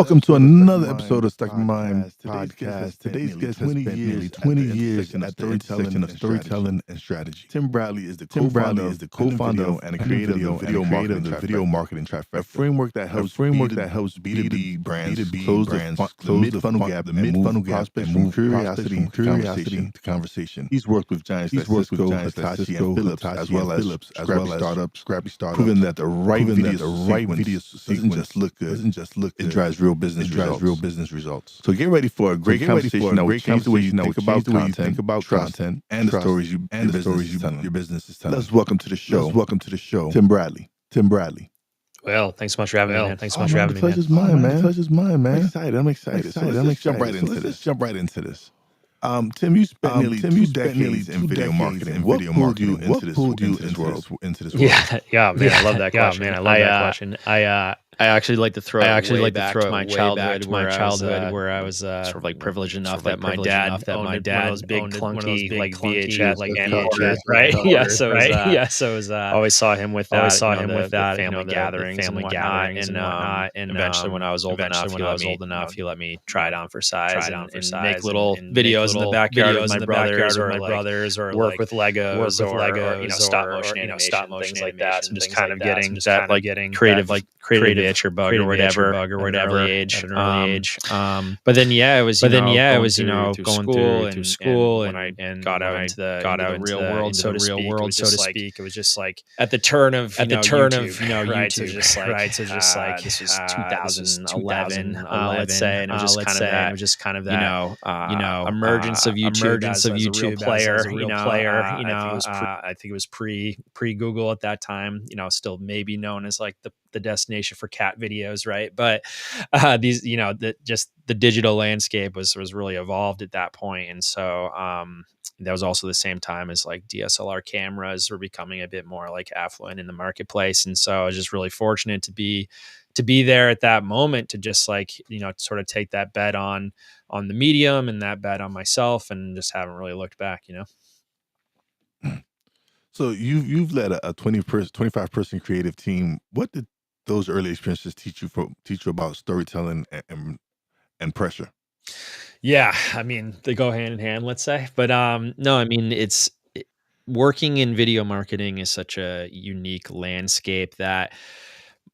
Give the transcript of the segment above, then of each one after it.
Welcome to another episode of Stuck in Mind podcast. Today's guest has spent nearly 20 years at the intersection of storytelling and strategy. Tim Bradley is the co-founder and the creator of the video marketing trifecta, a framework that helps B2B brands close the mid-funnel gap and move prospects from curiosity to conversation. He's worked with giants like Cisco, Hitachi, and Philips, as well as scrappy startups, proving that the right video sequence doesn't just look good. It drives real business results. So get ready for a great conversation that will change the way you think about content and the stories your business is telling. Let's welcome to the show. Tim Bradley. Well, thanks so much for having me, man. Thanks so much for having me, man. The pleasure's mine, man. I'm excited. So let's jump right into this. Tim, you spent nearly two decades in video marketing. What pulled you into this world? Yeah, man. I love that question. I actually like to throw it back to my childhood, where I was sort of like privileged enough that my dad owned one of those big clunky like VHS right? Yeah, so it was always saw him with that, the family gatherings and whatnot. And eventually, when I was old enough, he let me try it on for size and make little videos in the backyard with my brothers, or work with Legos, or stop motion animation, things like that. So just kind of getting that like creative itch or bug or whatever at an early age. But then it was going through school and when I got out into the real world, so to speak. It was just like at the turn of YouTube, right? So just like this was 2011, let's say, and it was just kind of that emergence of YouTube as a real player. I think it was pre Google at that time. Still maybe known as like the destination for cat videos, right? But these, the digital landscape was really evolved at that point, and so that was also the same time as like DSLR cameras were becoming a bit more like affluent in the marketplace, and so I was just really fortunate to be there at that moment to just like sort of take that bet on the medium and that bet on myself, and just haven't really looked back. So you've led a 25 person creative team. What did those early experiences teach you about storytelling and pressure? Yeah, I mean, they go hand in hand, let's say. But no, I mean, working in video marketing is such a unique landscape that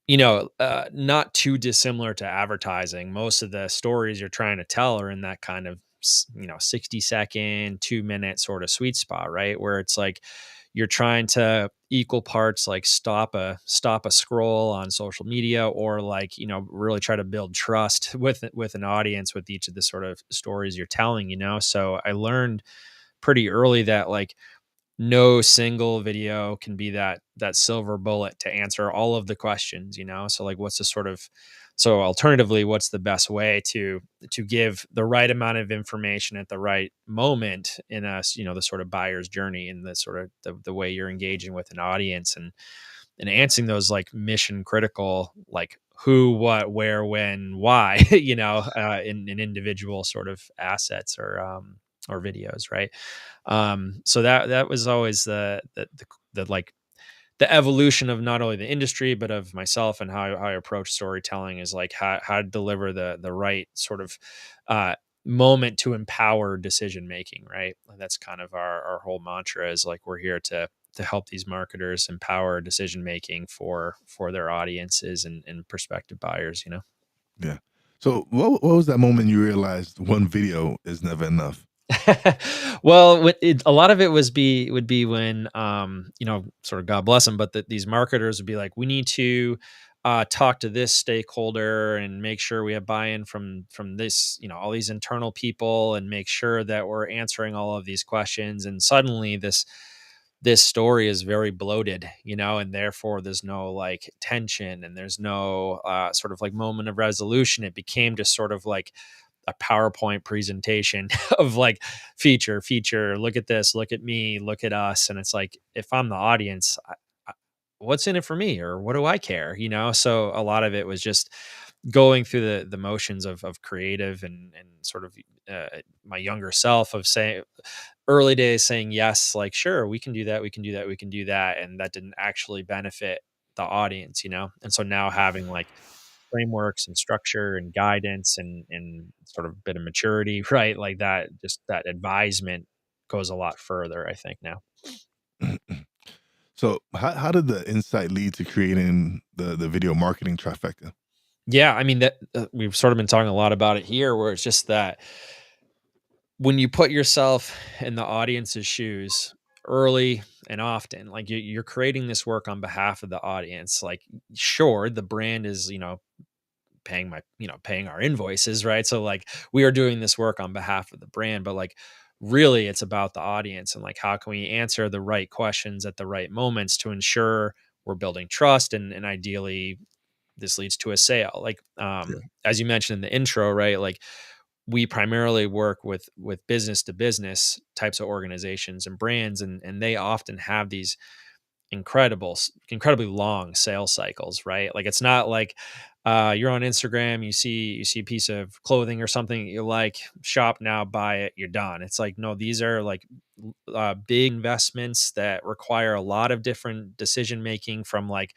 not too dissimilar to advertising. Most of the stories you're trying to tell are in that kind of 60-second, 2-minute sort of sweet spot, right? Where it's like you're trying to equal parts like stop a scroll on social media, or like really try to build trust with an audience with each of the sort of stories you're telling. So I learned pretty early that like no single video can be that silver bullet to answer all of the questions. So like alternatively, what's the best way to give the right amount of information at the right moment in the sort of buyer's journey, and the sort of the way you're engaging with an audience, and answering those like mission critical, like who, what, where, when, why, in individual sort of assets or videos. Right. So that was always the like the evolution of not only the industry, but of myself, and how I approach storytelling, is like how to deliver the right sort of moment to empower decision making, right? And that's kind of our whole mantra, is like we're here to help these marketers empower decision making for their audiences and prospective buyers. Yeah. So what was that moment you realized one video is never enough? Well, a lot of it would be when, sort of God bless them, but these marketers would be like, we need to talk to this stakeholder and make sure we have buy-in from this, all these internal people, and make sure that we're answering all of these questions. And suddenly this story is very bloated, and therefore there's no like tension, and there's no sort of like moment of resolution. It became just sort of like a PowerPoint presentation of like feature, look at this, look at me, look at us. And it's like, if I'm the audience, what's in it for me, or what do I care? So a lot of it was just going through the motions of creative and sort of my younger self, of saying early days, saying yes, like, sure, we can do that. And that didn't actually benefit the audience, and so now having like frameworks and structure and guidance and sort of a bit of maturity, right? Like that, just that advisement goes a lot further, I think now. So how did the insight lead to creating the video marketing trifecta? Yeah, I mean that we've sort of been talking a lot about it here, where it's just that when you put yourself in the audience's shoes early and often, like you're creating this work on behalf of the audience. Like, sure, the brand is, paying our invoices, right? So like we are doing this work on behalf of the brand, but like really it's about the audience and like how can we answer the right questions at the right moments to ensure we're building trust and ideally this leads to a sale. Like as you mentioned in the intro, right? Like we primarily work with business to business types of organizations and brands, and they often have these incredibly long sales cycles, right? Like it's not like you're on Instagram, you see a piece of clothing or something you like, shop now, buy it, you're done. It's like, no, these are like big investments that require a lot of different decision making from like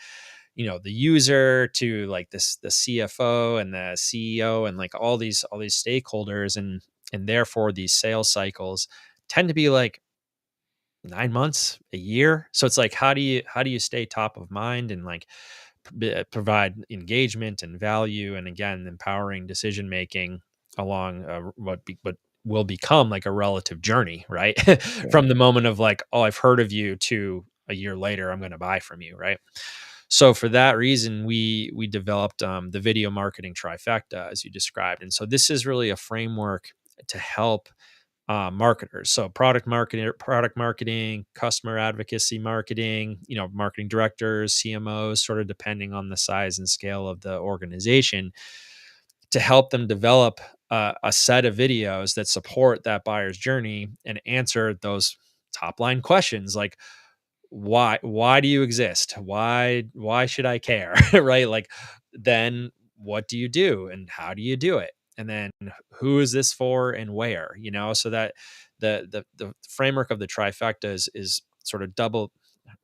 the user to like the CFO and the CEO and like all these stakeholders, and therefore these sales cycles tend to be like 9 months, a year. So it's like, how do you stay top of mind and like provide engagement and value, and again, empowering decision making along what will become like a relative journey, right? From the moment of like, oh, I've heard of you, to a year later, I'm going to buy from you, right? So for that reason, we developed the video marketing trifecta, as you described, and so this is really a framework to help marketers. So product marketing, customer advocacy marketing, marketing directors, CMOs, sort of depending on the size and scale of the organization, to help them develop a set of videos that support that buyer's journey and answer those top line questions like, why do you exist? Why should I care? Right? Like, then what do you do and how do you do it? And then who is this for and where? So that the framework of the trifecta is sort of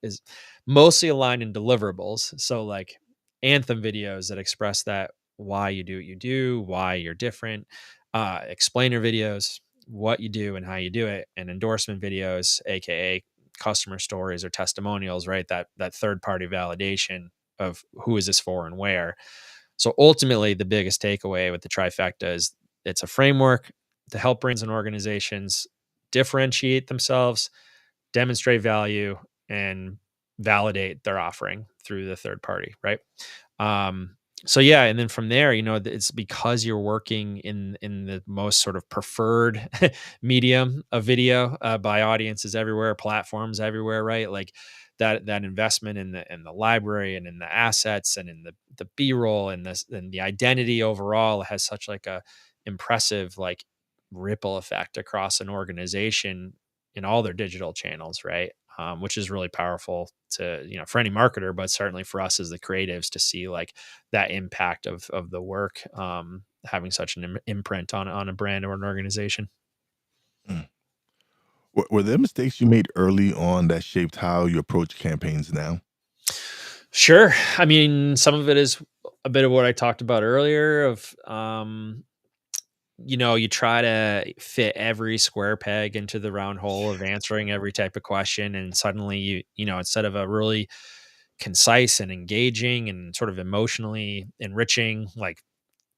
is mostly aligned in deliverables. So like anthem videos that express that why you do what you do, why you're different, explainer videos, what you do and how you do it, and endorsement videos, aka customer stories or testimonials, right? That third party validation of who is this for and where. So ultimately, the biggest takeaway with the trifecta is it's a framework to help brands and organizations differentiate themselves, demonstrate value, and validate their offering through the third party, right? So yeah, and then from there, it's because you're working in the most sort of preferred medium of video by audiences everywhere, platforms everywhere, right? Like that investment in the library and in the assets and in the B-roll and the identity overall has such like a impressive like ripple effect across an organization in all their digital channels, right? Which is really powerful for any marketer, but certainly for us as the creatives to see like that impact of the work having such an imprint on a brand or an organization. Mm. Were there mistakes you made early on that shaped how you approach campaigns now? Sure. I mean, some of it is a bit of what I talked about earlier of, you try to fit every square peg into the round hole of answering every type of question. And suddenly instead of a really concise and engaging and sort of emotionally enriching, like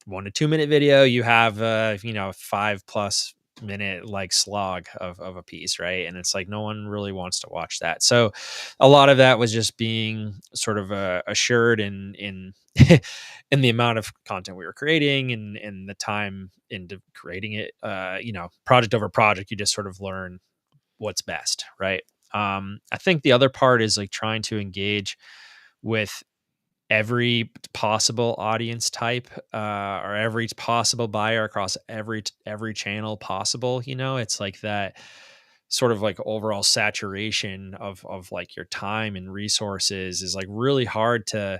1 to 2 minute video, you have 5+ minute like slog of a piece, right? And it's like no one really wants to watch that. So a lot of that was just being sort of assured in in the amount of content we were creating and the time into creating it. Project over project, you just sort of learn what's best, right? I think the other part is like trying to engage with every possible audience type or every possible buyer across every channel possible. It's like that sort of like overall saturation of like your time and resources is like really hard to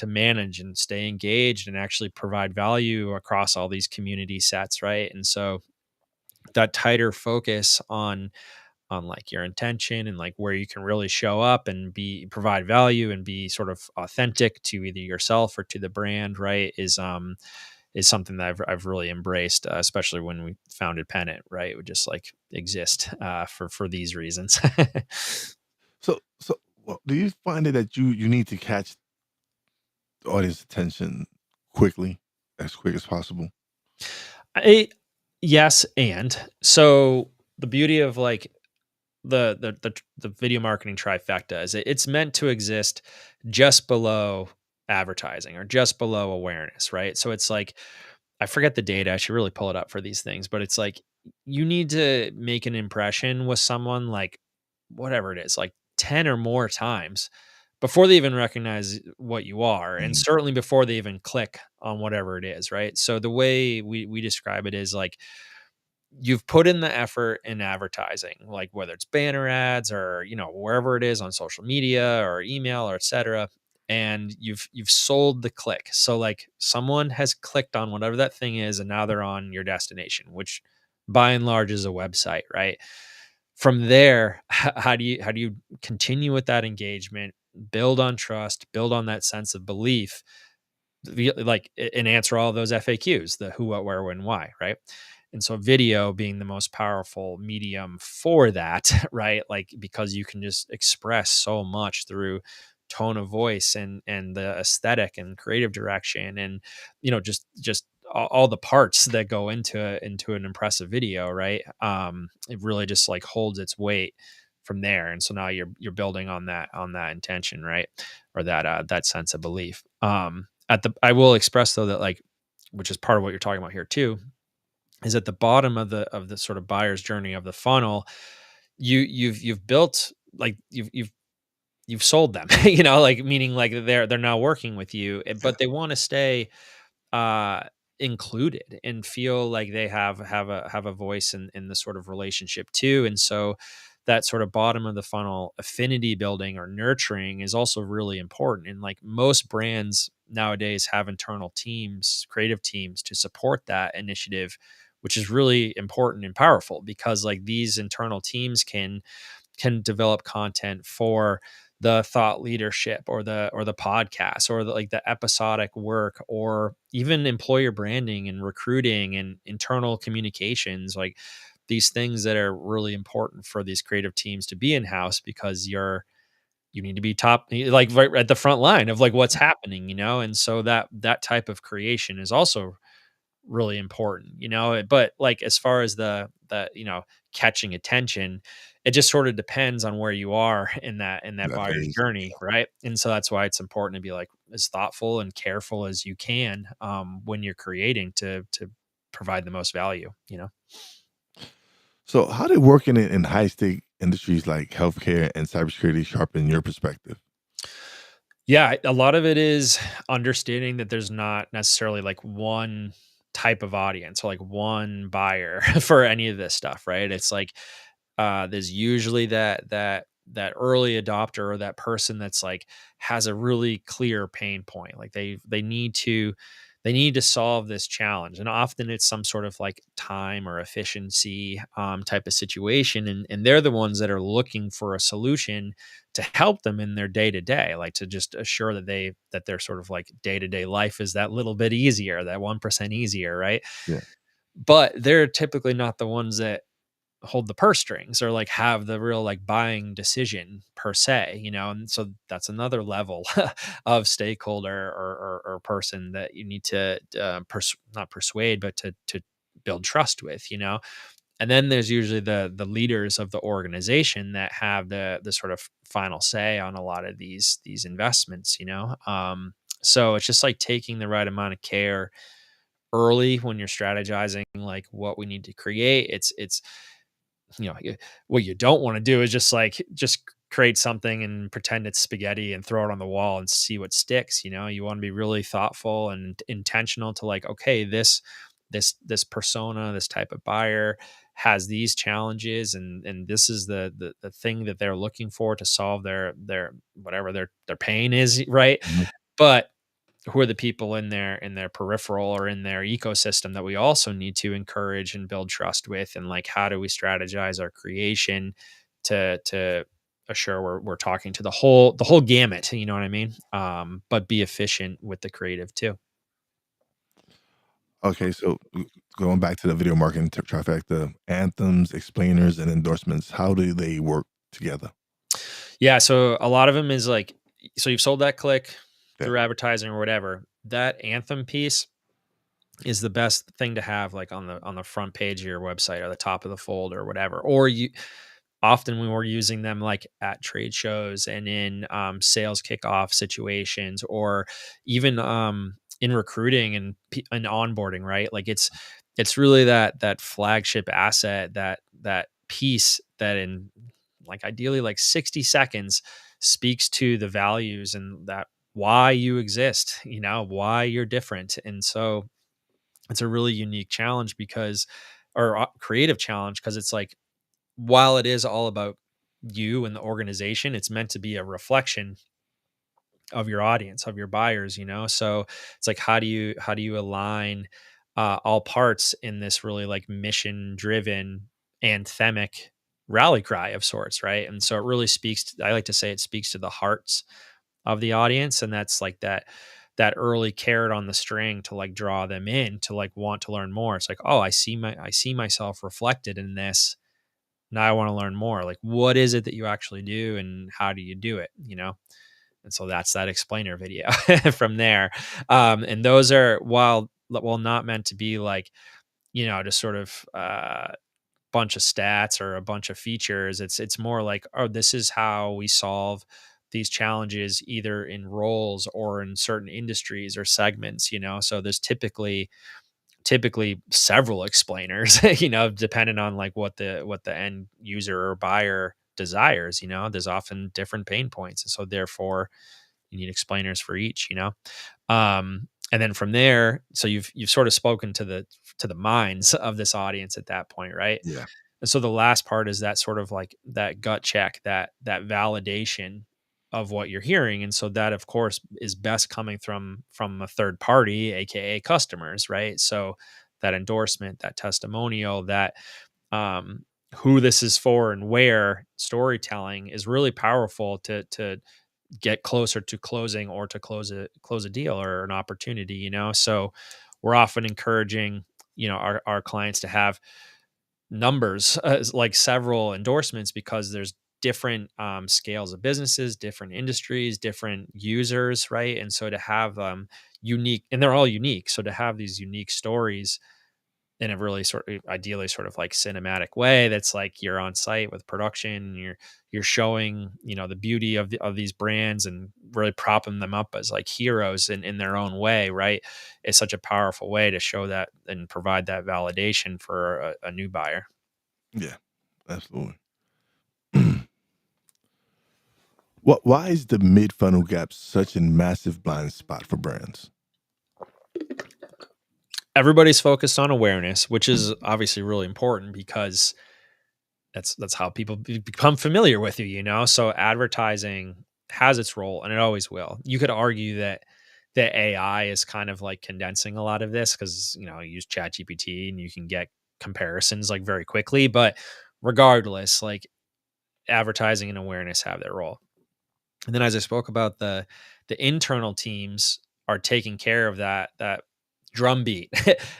manage and stay engaged and actually provide value across all these community sets, right? And so that tighter focus on like your intention and like where you can really show up and provide value and be sort of authentic to either yourself or to the brand, right, is something that I've really embraced, especially when we founded Pennant, right? It would just like exist for these reasons. So, well, do you find it that you need to catch the audience attention quickly, as quick as possible? Yes, and so the beauty of like the video marketing trifecta is it's meant to exist just below advertising or just below awareness, right? So it's like I forget the data. I should really pull it up for these things, but it's like you need to make an impression with someone like whatever it is, like 10 or more times before they even recognize what you are, and Mm. certainly before they even click on whatever it is, right? So the way we describe it is like you've put in the effort in advertising, like whether it's banner ads or, wherever it is on social media or email or et cetera. And you've sold the click. So like someone has clicked on whatever that thing is, and now they're on your destination, which by and large is a website, right? From there, how do you continue with that engagement, build on trust, build on that sense of belief, and answer all of those FAQs, the who, what, where, when, why, right? And so video being the most powerful medium for that, right? Like because you can just express so much through tone of voice and the aesthetic and creative direction and just all the parts that go into an impressive video, right? It really just like holds its weight from there. And so now you're building on that intention, right? Or that sense of belief. I will express though that like, which is part of what you're talking about here too, is at the bottom of the sort of buyer's journey of the funnel, you've built like you've sold them, like meaning like they're now working with you, Yeah. but they want to stay uh included and feel like they have a voice in the sort of relationship too. And so that sort of bottom of the funnel affinity building or nurturing is also really important. And like most brands nowadays have internal teams, creative teams to support that initiative, which is really important and powerful because like these internal teams can develop content for the thought leadership or the podcast or like the episodic work or even employer branding and recruiting and internal communications, like these things that are really important for these creative teams to be in house because you need to be top, like right at the front line of like what's happening, and so that type of creation is also really important, but like as far as the catching attention, it just sort of depends on where you are in that That buyer's phase. journey, right? And so that's why it's important to be like as thoughtful and careful as you can when you're creating to provide the most value. So, how did working in high stake industries like healthcare and cybersecurity sharpen your perspective? Yeah, a lot of it is understanding that there's not necessarily like one type of audience or like one buyer for any of this stuff, right? It's like there's usually that early adopter or that person that's like has a really clear pain point. Like they need to solve this challenge, and often it's some sort of like time or efficiency type of situation, and they're the ones that are looking for a solution to help them in their day to day, like to just assure that their sort of like day to day life is that little bit easier, that 1% easier, right? Yeah. But they're typically not the ones that hold the purse strings or like have the real like buying decision per se. And so that's another level of stakeholder or person that you need to not persuade but to build trust with. And then there's usually the leaders of the organization that have the sort of final say on a lot of these investments. So it's just like taking the right amount of care early when you're strategizing like what we need to create. It's what you don't want to do is just create something and pretend it's spaghetti and throw it on the wall and see what sticks. You want to be really thoughtful and intentional to like, okay, this persona, this type of buyer has these challenges, and this is the thing that they're looking for to solve their whatever their pain is, right? Mhm. But who are the people in their peripheral or in their ecosystem that we also need to encourage and build trust with, and like how do we strategize our creation to assure we're talking to the whole gamut, you know what I mean? But be efficient with the creative too. Okay, so going back to the video marketing trifecta, anthems, explainers, and endorsements, how do they work together? Yeah, so a lot of them is like, so you've sold that click through advertising or whatever. That anthem piece is the best thing to have like on the front page of your website or the top of the fold or whatever. Or you often when we're using them like at trade shows and in sales kickoff situations, or even in recruiting and onboarding, right? Like it's really that flagship asset, that piece that in like ideally like 60 seconds speaks to the values and that why you exist, why you're different. And so it's a really unique challenge because, or creative challenge, because it's like, while it is all about you and the organization, it's meant to be a reflection of your audience, of your buyers, So it's like, how do you align all parts in this really like mission driven anthemic rally cry of sorts, right? And so it really I like to say it speaks to the hearts of the audience, and that's like that early carrot on the string to like draw them in to like want to learn more. It's like, oh, I see myself reflected in this. Now I want to learn more. Like, what is it that you actually do and how do you do it? And so that's that explainer video from there. And those are, while not meant to be like, just sort of bunch of stats or a bunch of features. It's more like, oh, this is how we solve these challenges either in roles or in certain industries or segments, So there's typically several explainers, depending on like what the end user or buyer desires. There's often different pain points. And so therefore you need explainers for each, and then from there, so you've sort of spoken to the minds of this audience at that point, right? Yeah. And so the last part is that sort of like that gut check, that validation of what you're hearing. And so that of course is best coming from a third party, aka customers, right? So that endorsement, that testimonial, that who this is for and where storytelling is really powerful to get closer to closing or to close a deal or an opportunity, So we're often encouraging, our clients to have numbers, like several endorsements, because there's different scales of businesses, different industries, different users, right? And so to have unique, and they're all unique. So to have these unique stories in a really sort of ideally sort of like cinematic way, that's like you're on site with production, and you're showing, the beauty of these brands and really propping them up as like heroes in their own way, right? It's such a powerful way to show that and provide that validation for a new buyer. Yeah, absolutely. Why is the mid funnel gap such a massive blind spot for brands? Everybody's focused on awareness, which is obviously really important because that's how people become familiar with you, So advertising has its role, and it always will. You could argue that the AI is kind of like condensing a lot of this because you use Chat GPT and you can get comparisons like very quickly. But regardless, like advertising and awareness have their role. And then as I spoke about, the internal teams are taking care of that drumbeat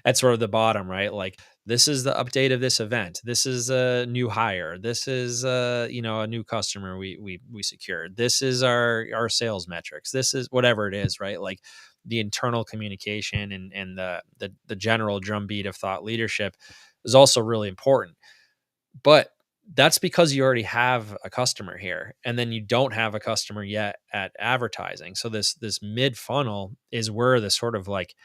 at sort of the bottom, right? Like, this is the update of this event. This is a new hire. This is a new customer we secured. This is our sales metrics. This is whatever it is, right? Like the internal communication and the general drumbeat of thought leadership is also really important. But that's because you already have a customer here, and then you don't have a customer yet at advertising. So this mid funnel is where the sort of like,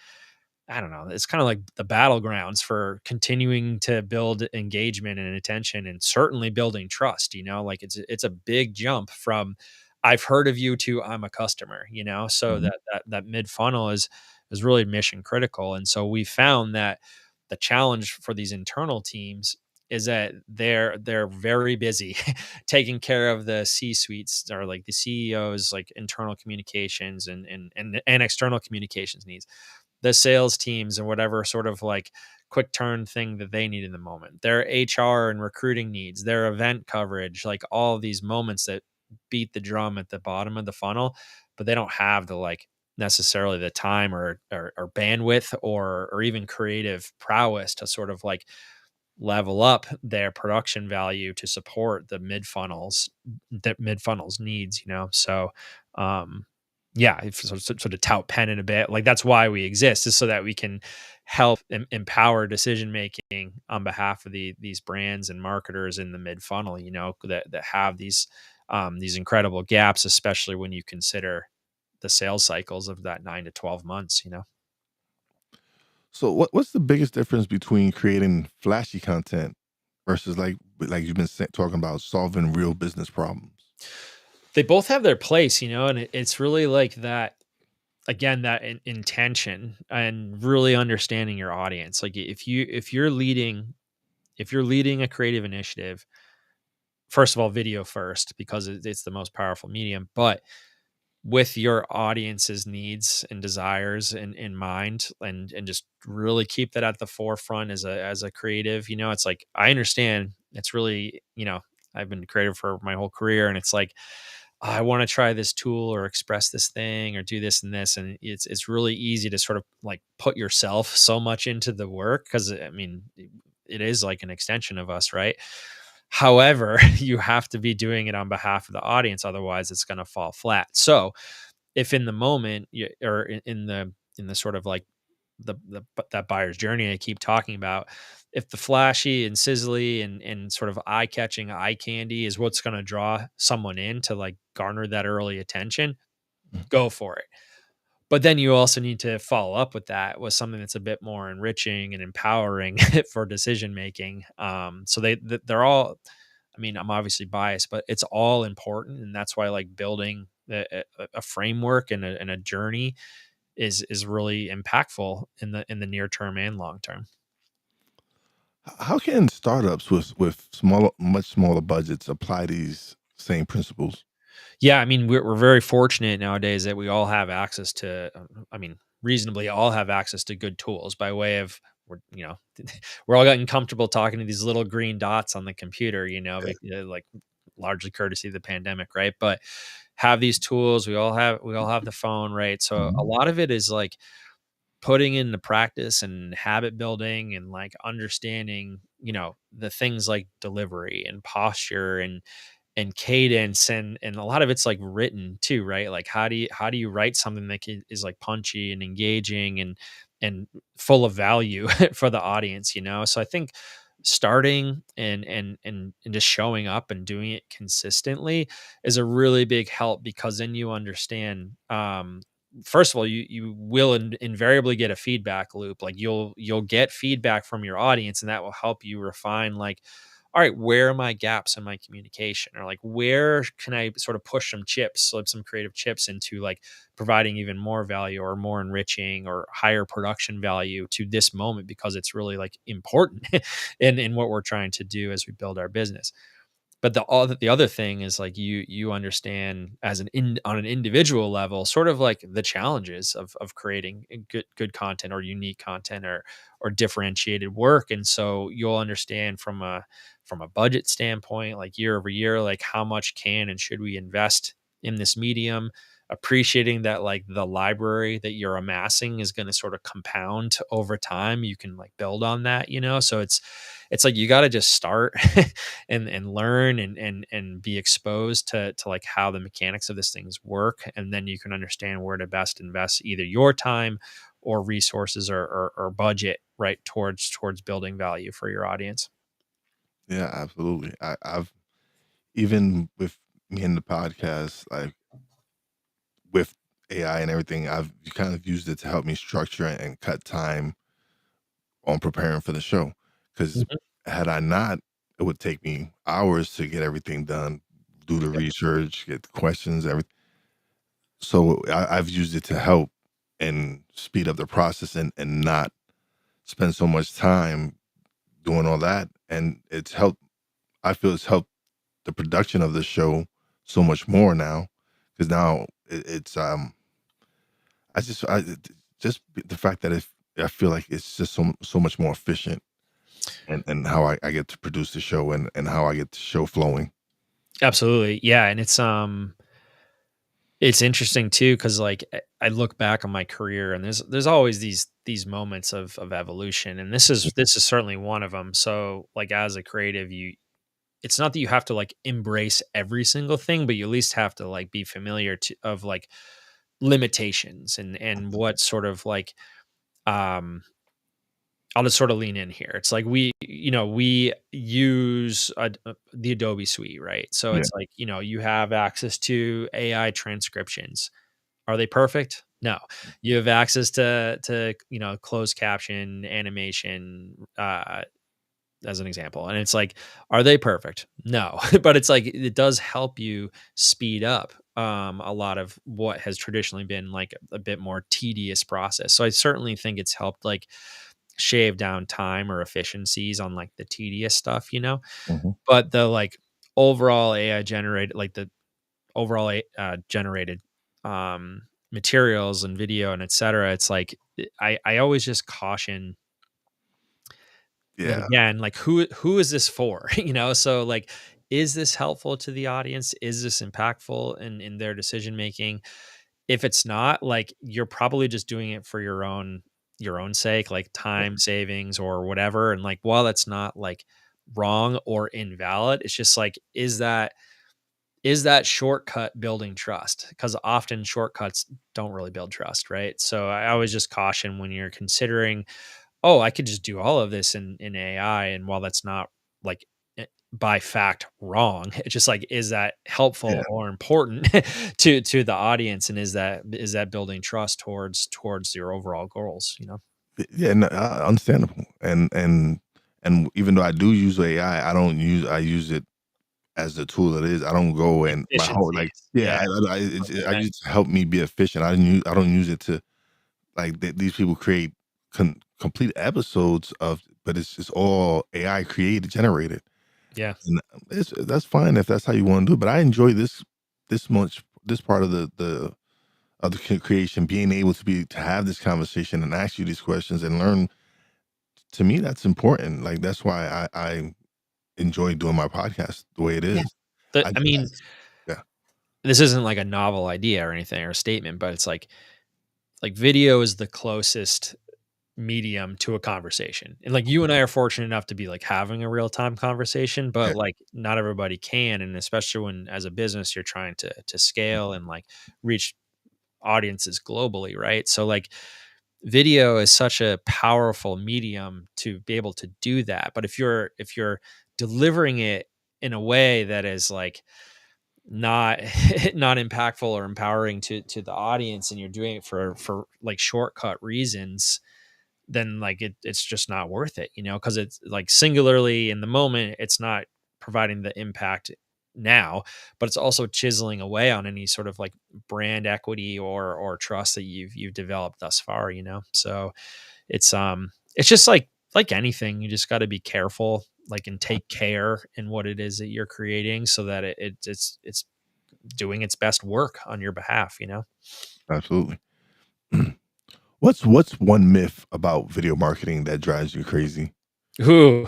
I don't know, it's kind of like the battlegrounds for continuing to build engagement and attention, and certainly building trust. Like it's a big jump from I've heard of you to I'm a customer. So that mid funnel is really mission critical. And so we found that the challenge for these internal teams is that they're very busy taking care of the C-suites, or like the CEOs, like internal communications and external communications needs, the sales teams and whatever sort of like quick turn thing that they need in the moment, their HR and recruiting needs, their event coverage, like all of these moments that beat the drum at the bottom of the funnel, but they don't have the like necessarily the time or bandwidth or even creative prowess to sort of like level up their production value to support the mid funnels needs, so yeah, so to tout Pennant a bit, like that's why we exist, is so that we can help empower decision making on behalf of these brands and marketers in the mid funnel, that have these incredible gaps, especially when you consider the sales cycles of that 9 to 12 months. So what's the biggest difference between creating flashy content versus like you've been talking about solving real business problems? They both have their place, and it's really like that, again, that intention and really understanding your audience. Like if you're leading a creative initiative, first of all, video first, because it's the most powerful medium, but with your audience's needs and desires in mind, and just really keep that at the forefront as a creative. It's like, I understand it's really, I've been creative for my whole career, and it's like, I want to try this tool or express this thing or do this and this. And it's really easy to sort of like put yourself so much into the work, because I mean, it is like an extension of us, right? However, you have to be doing it on behalf of the audience. Otherwise it's going to fall flat. So if in the moment or in the sort of like that buyer's journey I keep talking about, if the flashy and sizzly and sort of eye-catching eye candy is what's going to draw someone in to like garner that early attention, go for it. But then you also need to follow up with that with something that's a bit more enriching and empowering for decision making. So they're all, I mean, I'm obviously biased, but it's all important, and that's why like building a framework and a journey is really impactful in the near term and long term. How can startups with much smaller budgets apply these same principles? Yeah, I mean, we're very fortunate nowadays that we all have access to, I mean, reasonably all have access to good tools by way of, we're all getting comfortable talking to these little green dots on the computer, like largely courtesy of the pandemic, right? But have these tools, we all have the phone, right? So a lot of it is like putting into practice and habit building and like understanding, the things like delivery and posture and cadence, and a lot of it's like written too, right? Like how do you write something that is like punchy and engaging and full of value for the audience, so I think starting and just showing up and doing it consistently is a really big help, because then you understand, first of all, you will invariably get a feedback loop. Like you'll get feedback from your audience, and that will help you refine, like, all right, where are my gaps in my communication? Or like, where can I sort of push some chips, slip some creative chips into like providing even more value or more enriching or higher production value to this moment, because it's really like important in what we're trying to do as we build our business. But the other thing is like you understand as on an individual level, sort of like the challenges of creating good content or unique content or differentiated work. And so you'll understand from a budget standpoint, like year over year, like how much can and should we invest in this medium, appreciating that like the library that you're amassing is going to sort of compound over time. You can like build on that, so it's like you got to just start and learn and be exposed to like how the mechanics of this things work, and then you can understand where to best invest either your time or resources or budget right towards building value for your audience. Yeah, absolutely. I've even with me in the podcast, like with AI and everything, I've kind of used it to help me structure and cut time on preparing for the show. Because Mhm. had I not, it would take me hours to get everything done, do the Yep. research, get the questions, everything. So I've used it to help and speed up the process and not spend so much time doing all that and it's helped. I feel it's helped the production of the show so much more now, because now it's just the fact that I feel like it's just so much more efficient, and how I get to produce the show, and how I get the show flowing. Absolutely. Yeah. And it's interesting too, because like I look back on my career, and there's always these moments of evolution, and this is certainly one of them. So like as a creative, it's not that you have to like embrace every single thing, but you at least have to like be familiar of like limitations and what sort of like um I'll just sort of lean in here. It's like we use the Adobe suite, right? So Yeah. it's like, you have access to AI transcriptions. Are they perfect? No. You have access to closed caption, animation, as an example. And it's like, are they perfect? No. But it's like it does help you speed up a lot of what has traditionally been like a bit more tedious process. So I certainly think it's helped like shave down time or efficiencies on like the tedious stuff. Hmm. But the like overall AI generated, like the overall generated materials and video and et cetera, it's like I always just caution that Yeah. again, like who is this for? So like, is this helpful to the audience? Is this impactful in their decision making? If it's not, like you're probably just doing it for your own sake, like time savings or whatever. And like while that's not like wrong or invalid, it's just like, is that shortcut building trust? Because often shortcuts don't really build trust, right? So I always just caution when you're considering, oh, I could just do all of this in AI. And while that's not like by fact wrong, it's just like, is that Yeah. helpful or important to the audience? And is that building trust towards your overall goals? Yeah, no, understandable. And even though I do use AI, I use it as the tool it is. I don't go and my whole like, Efficiencies. yeah, Yeah. I use it to help me be efficient. I don't use it to like these people create complete episodes of, but it's all AI created, generated. Yeah. And that's fine if that's how you want to do it. But I enjoy this part of the creation, being able to have this conversation and ask you these questions and learn. To me, that's important. Like that's why I enjoy doing my podcast the way it Yeah. is. I I just mean, Yeah. this isn't like a novel idea or anything or a statement, but it's like video is the closest medium to a conversation. And like you and I are fortunate enough to be like having a real time conversation, Yeah. but like not everybody can. And especially when as a business you're trying to scale and like reach audiences globally, right? So like video is such a powerful medium to be able to do that. But if you're delivering it in a way that is like not not impactful or empowering to the audience, and you're doing it for like shortcut reasons, then like it's just not worth it, because it's like singularly in the moment, it's not providing the impact now, but it's also chiseling away on any sort of like brand equity or trust that you've developed thus far. So it's just like anything, you just got to be careful, like, and take care in what it is that you're creating so that it's doing its best work on your behalf. Absolutely. What's one myth about video marketing that drives you crazy? Ooh,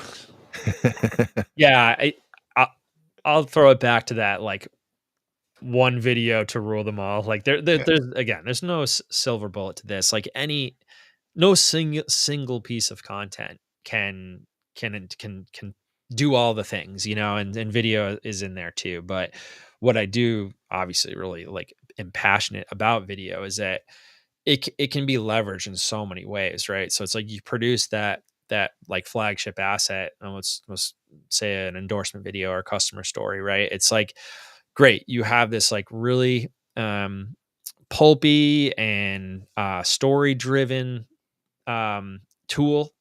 yeah, I I'll throw it back to that, like, one video to rule them all. Like, Yeah. there's no silver bullet to this. Like, no single piece of content can do all the things, and video is in there too. But what I do obviously really like am passionate about video is that it can be leveraged in so many ways, right? So it's like you produce that like flagship asset, and let's say an endorsement video or customer story, right? It's like, great, you have this like really pulpy and story driven tool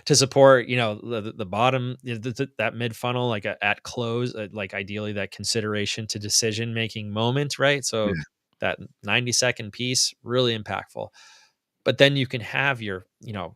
to support the bottom, that mid funnel, like at close, like ideally that consideration to decision making moment, right? So Yeah. that 90-second piece, really impactful. But then you can have your,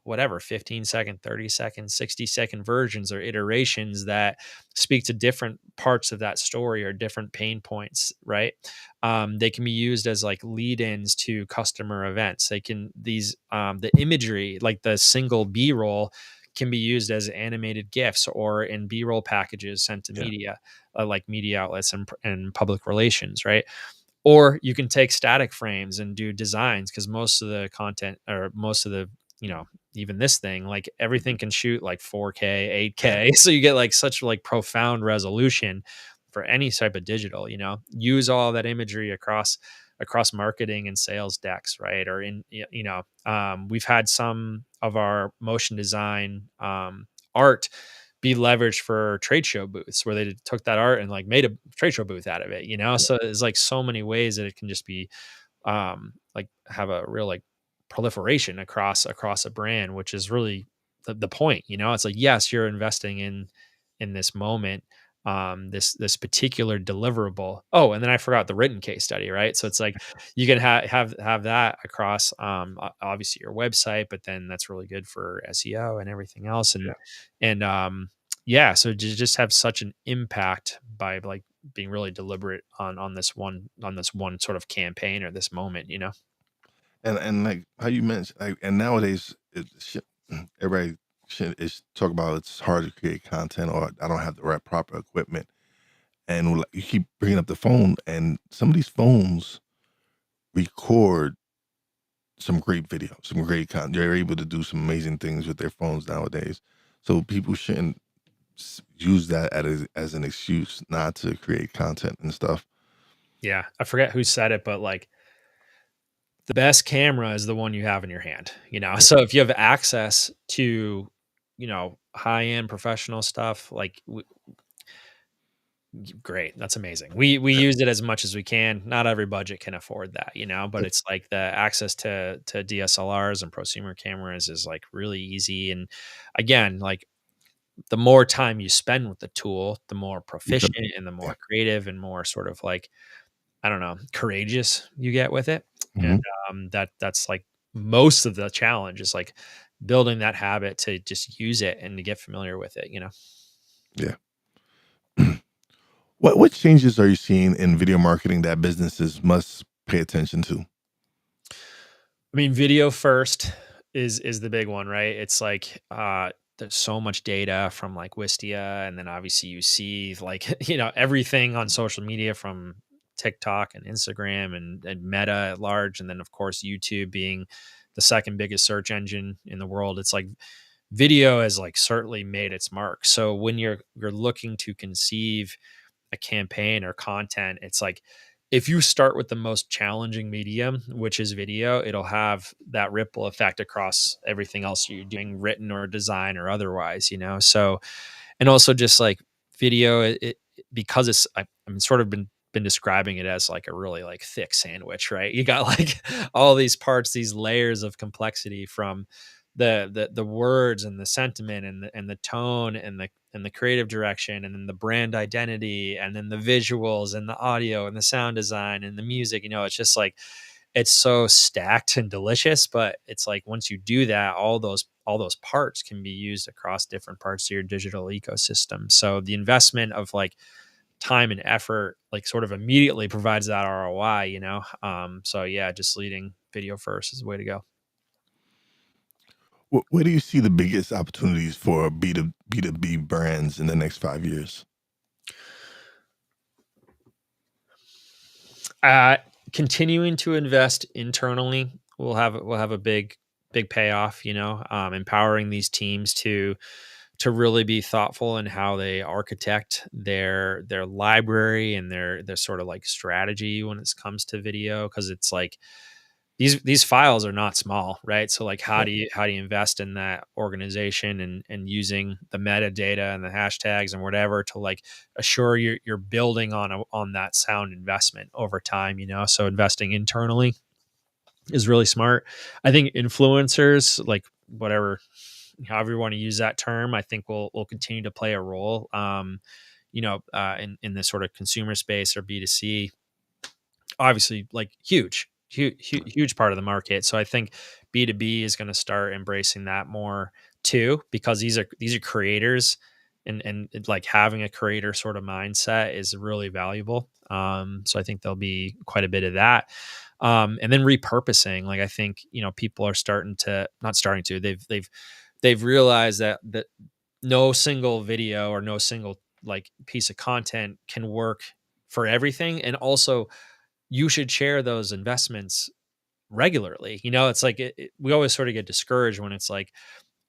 whatever, 15-second, 30-second, 60-second versions or iterations that speak to different parts of that story or different pain points, right? They can be used as like lead-ins to customer events. The imagery, like the single B-roll, can be used as animated GIFs or in B-roll packages sent to media, like media outlets and public relations, right? Or you can take static frames and do designs, because most of the content, or most of the, even this thing, like everything can shoot like 4K, 8K. So you get like such like profound resolution for any type of digital, use all that imagery across marketing and sales decks, right? Or we've had some of our motion design art be leveraged for trade show booths, where they took that art and like made a trade show booth out of it, So there's like so many ways that it can just be like have a real like proliferation across a brand, which is really the point. It's like, yes, you're investing in this moment, this particular deliverable. Oh, and then I forgot the written case study, right? So it's like you can have that across obviously your website, but then that's really good for SEO and everything else. And so to just have such an impact by like being really deliberate on this one sort of campaign or this moment. And like how you mentioned, like, and nowadays everybody is talk about it's hard to create content, or I don't have the right proper equipment. And you keep bringing up the phone, and some of these phones record some great video, some great content. They're able to do some amazing things with their phones nowadays. So people shouldn't use that as an excuse not to create content and stuff. Yeah, I forget who said it, but like the best camera is the one you have in your hand. So if you have access to high end professional stuff, like great, that's amazing. We use it as much as we can. Not every budget can afford that, but it's like the access to DSLRs and prosumer cameras is like really easy. And again, like the more time you spend with the tool, the more proficient and the more creative and more sort of like, I don't know, courageous you get with it. Mhm. And that's like most of the challenge is like building that habit to just use it and to get familiar with it. Yeah. What changes are you seeing in video marketing that businesses must pay attention to? I mean, video first is the big one, right? It's like there's so much data from like Wistia, and then obviously you see like everything on social media from TikTok and Instagram and Meta at large, and then of course YouTube being the second biggest search engine in the world. It's like video has like certainly made its mark. So when you're looking to conceive a campaign or content, it's like if you start with the most challenging medium, which is video, it'll have that ripple effect across everything else you're doing, written or design or otherwise, So, and also just like video, because I'm sort of been describing it as like a really like thick sandwich, right? You got like all these parts, these layers of complexity from the words and the sentiment and the tone and the creative direction, and then the brand identity, and then the visuals and the audio and the sound design and the music. It's just like it's so stacked and delicious. But it's like once you do that, all those parts can be used across different parts of your digital ecosystem. So the investment of like time and effort like sort of immediately provides that ROI. So yeah, just leading video first is the way to go. Where do you see the biggest opportunities for B2B brands in the next 5 years? Uh, Continuing to invest internally will have a big payoff. Empowering these teams to really be thoughtful in how they architect their library and their sort of like strategy when it comes to video, because it's like these files are not small, right? So like how do you invest in that organization and using the metadata and the hashtags and whatever to like assure you're building on that sound investment over time, So investing internally is really smart. I think influencers, like whatever, however you want to use that term, I think will continue to play a role. In the sort of consumer space or B2C, obviously like huge. huge part of the market. So I think B2B is going to start embracing that more too, because these are creators, and like having a creator sort of mindset is really valuable. So I think there'll be quite a bit of that. And then repurposing, like I think, people are they've realized that no single video or no single like piece of content can work for everything. And also you should share those investments regularly. It's like we always sort of get discouraged when it's like,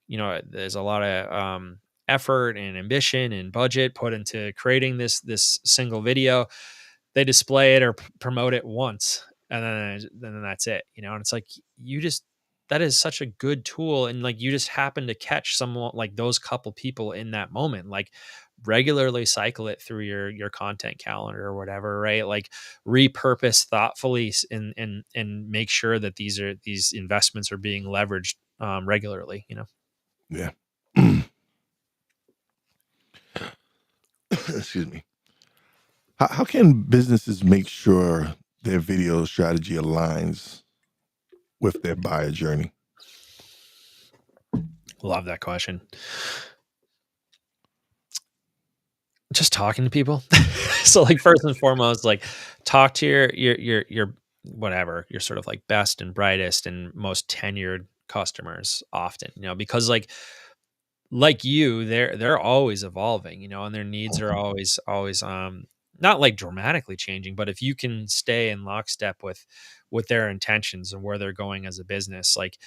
there's a lot of effort and ambition and budget put into creating this single video. They display it or promote it once, and then that's it. And it's like, that is such a good tool, and like you just happen to catch someone like those couple people in that moment. Like regularly cycle it through your content calendar or whatever, right? Like repurpose thoughtfully and make sure that these investments are being leveraged regularly. Yeah. Excuse me. How can businesses make sure their video strategy aligns with their buyer journey? Love that question. Just talking to people. So like first and foremost, like talk to your whatever, your sort of like best and brightest and most tenured customers often, because like you, they're always evolving, and their needs are always not like dramatically changing, but if you can stay in lockstep with their intentions and where they're going as a business, like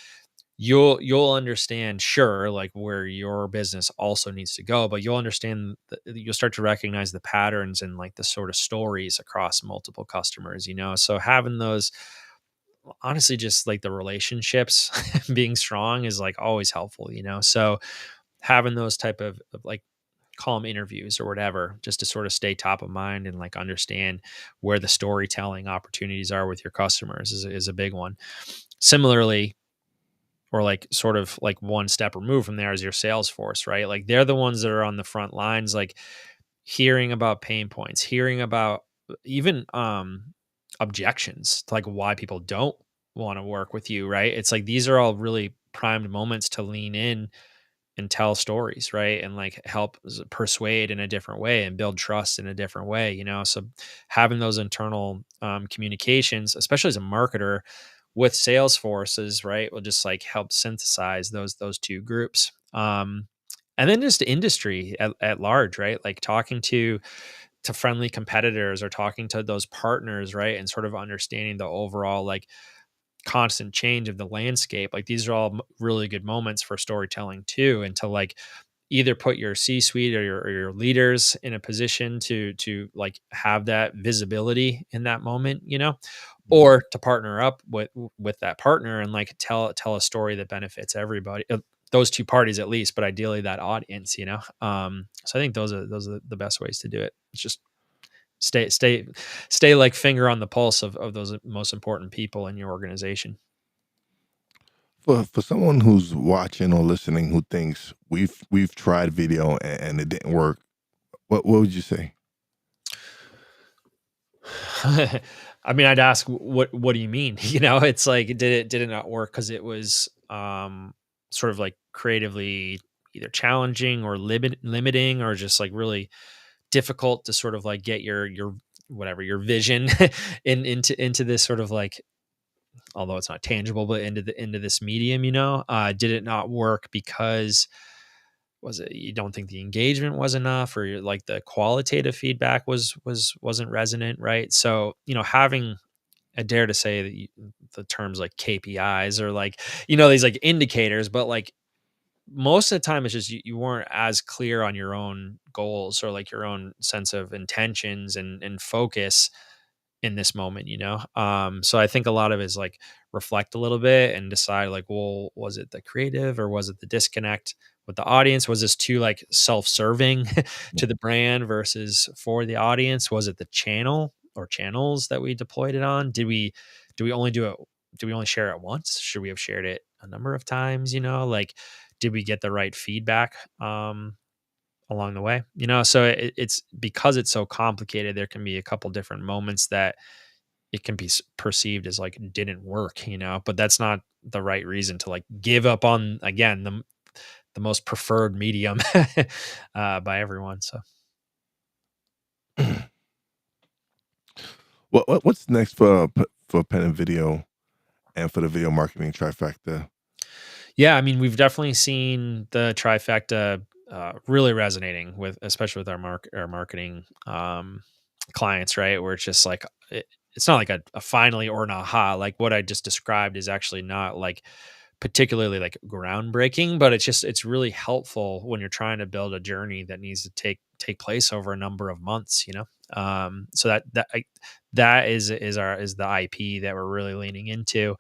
you'll understand, sure, like where your business also needs to go, but you'll understand you'll start to recognize the patterns and like the sort of stories across multiple customers, so having those, honestly, just like the relationships being strong is like always helpful, so having those type of like, call them interviews or whatever, just to sort of stay top of mind and like understand where the storytelling opportunities are with your customers is a big one. Similarly, or like sort of like one step removed from there is your sales force, right? Like they're the ones that are on the front lines, like hearing about pain points, hearing about even objections to like why people don't want to work with you, right? It's like these are all really primed moments to lean in and tell stories, right? And like help persuade in a different way and build trust in a different way, So having those internal communications, especially as a marketer with sales forces, right, will just like help synthesize those two groups. And then just industry at large, right? Like talking to friendly competitors or talking to those partners, right? And sort of understanding the overall like constant change of the landscape. Like these are all really good moments for storytelling too, and to like either put your C-suite or your leaders in a position to like have that visibility in that moment, or to partner up with that partner and like tell a story that benefits everybody, those two parties at least, but ideally that audience, So I think those are the best ways to do it. It's just stay like finger on the pulse of those most important people in your organization. For someone who's watching or listening who thinks we've tried video and it didn't work, what would you say? I mean, I'd ask, what do you mean? It's like, did it not work because it was sort of like creatively either challenging or limiting, or just like really difficult to sort of like get your whatever your vision into this sort of like, although it's not tangible, but into this medium, did it not work because was it you don't think the engagement was enough, or like the qualitative feedback wasn't resonant, right? So having, I dare to say that the terms like KPIs or like these like indicators, but like most of the time it's just you weren't as clear on your own goals or like your own sense of intentions and focus in this moment, so I think a lot of it is like reflect a little bit and decide like, well, was it the creative or was it the disconnect with the audience? Was this too like self-serving to the brand versus for the audience? Was it the channel or channels that we deployed it on? Do we only share it once? Should we have shared it a number of times? Like, did we get the right feedback along the way? So it's because it's so complicated, there can be a couple different moments that it can be perceived as like didn't work, but that's not the right reason to like give up on, again, the most preferred medium by everyone. So what's next for Pennant Video and for the video marketing trifecta? Yeah, I mean, we've definitely seen the trifecta really resonating with, especially with our marketing clients, right? Where it's just like it's not like a finally or an aha. Like what I just described is actually not like particularly like groundbreaking, but it's really helpful when you're trying to build a journey that needs to take place over a number of months. So that is the IP that we're really leaning into.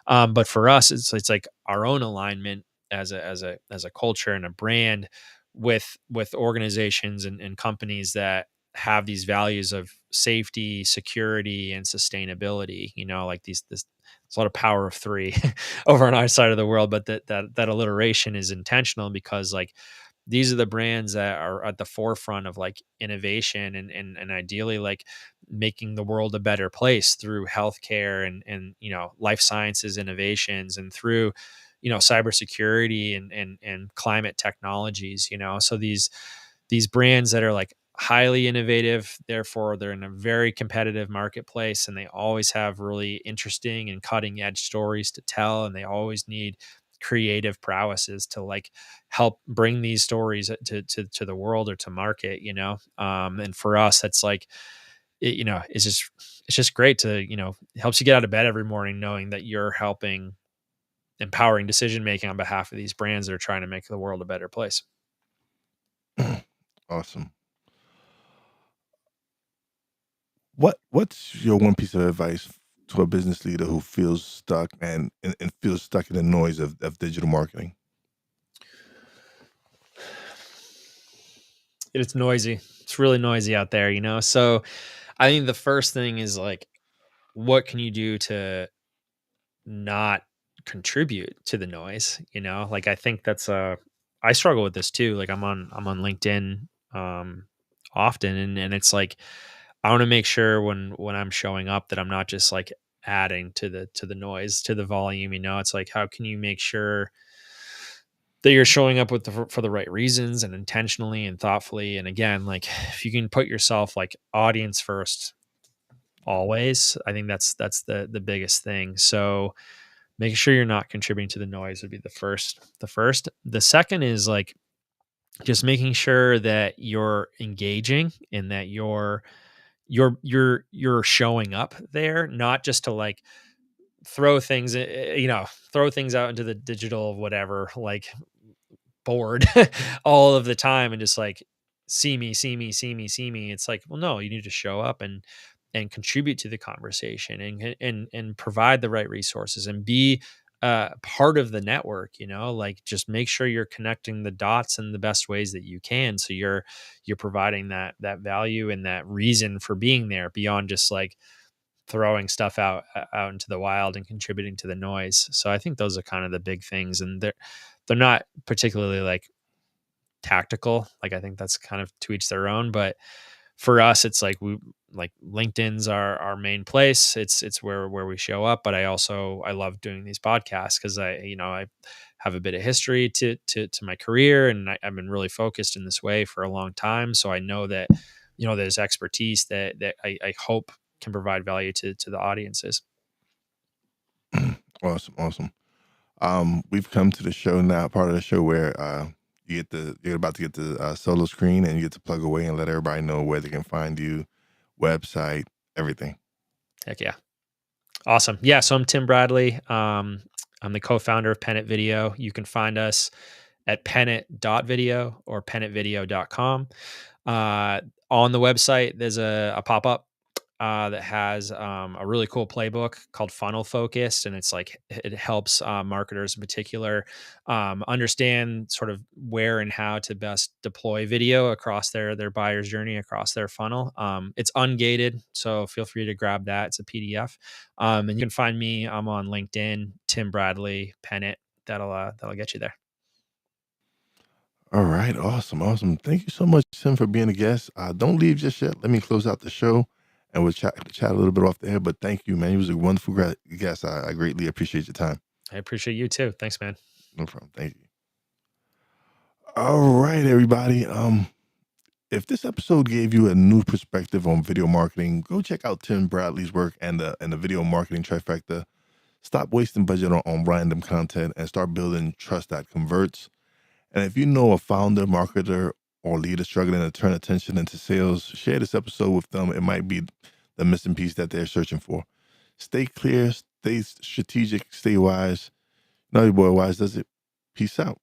But for us, it's like our own alignment as a culture and a brand with organizations and companies that have these values of safety, security, and sustainability. Like there's a lot of power of three over on our side of the world, but that alliteration is intentional because like these are the brands that are at the forefront of like innovation and ideally like making the world a better place through healthcare and life sciences innovations and through cybersecurity and climate technologies. So these brands that are like highly innovative, therefore they're in a very competitive marketplace, and they always have really interesting and cutting edge stories to tell, and they always need creative prowesses to like help bring these stories to the world or to market. And for us that's like it's just great to it helps you get out of bed every morning knowing that you're helping empowering decision making on behalf of these brands that are trying to make the world a better place. Awesome. What's your one piece of advice to a business leader who feels stuck and feels stuck in the noise of digital marketing? It's noisy. It's really noisy out there, So I think the first thing is like, what can you do to not contribute to the noise? Like I think I struggle with this too. Like I'm on LinkedIn often, and it's like I want to make sure when I'm showing up that I'm not just like adding to the noise, to the volume. It's like, how can you make sure that you're showing up for the right reasons and intentionally and thoughtfully? And again, like if you can put yourself like audience first always, I think that's the biggest thing. So making sure you're not contributing to the noise would be the first. The second is like just making sure that you're engaging and that you're showing up there, not just to like throw things, throw things out into the digital whatever, like bored all of the time and just like see me, see me, see me, see me. It's like, well, no, you need to show up and contribute to the conversation and provide the right resources and be part of the network. Like just make sure you're connecting the dots in the best ways that you can, so you're providing that value and that reason for being there beyond just like throwing stuff out into the wild and contributing to the noise. So I think those are kind of the big things, and they're not particularly like tactical. Like I think that's kind of to each their own, but for us it's like we like LinkedIn's our main place. It's where we show up, but I love doing these podcasts because I have a bit of history to my career, and I've been really focused in this way for a long time. So I know that there's expertise that I hope can provide value to the audiences. Awesome. We've come to the show now, part of the show where you're about to get the solo screen, and you get to plug away and let everybody know where they can find you, website, everything. Heck yeah. Awesome. Yeah. So I'm Tim Bradley. I'm the co-founder of Pennant Video. You can find us at pennant.video or pennantvideo.com. On the website, there's a pop-up that has a really cool playbook called Funnel Focused, and it's like it helps marketers in particular understand sort of where and how to best deploy video across their buyer's journey, across their funnel. It's ungated, so feel free to grab that. It's a PDF, and you can find me. I'm on LinkedIn, Tim Bradley Pennant. That'll get you there. All right, awesome. Thank you so much, Tim, for being a guest. Don't leave just yet. Let me close out the show, and we'll chat a little bit off the air. But thank you, man. You was a wonderful guest. I greatly appreciate your time. I appreciate you too. Thanks, man. No problem. Thank you. All right, everybody. If this episode gave you a new perspective on video marketing, go check out Tim Bradley's work and the video marketing trifecta. Stop wasting budget on random content and start building trust that converts. And if you know a founder, marketer, or leader struggling to turn attention into sales, share this episode with them. It might be the missing piece that they're searching for. Stay clear, stay strategic, stay wise. Now your boy Wize does it. Peace out.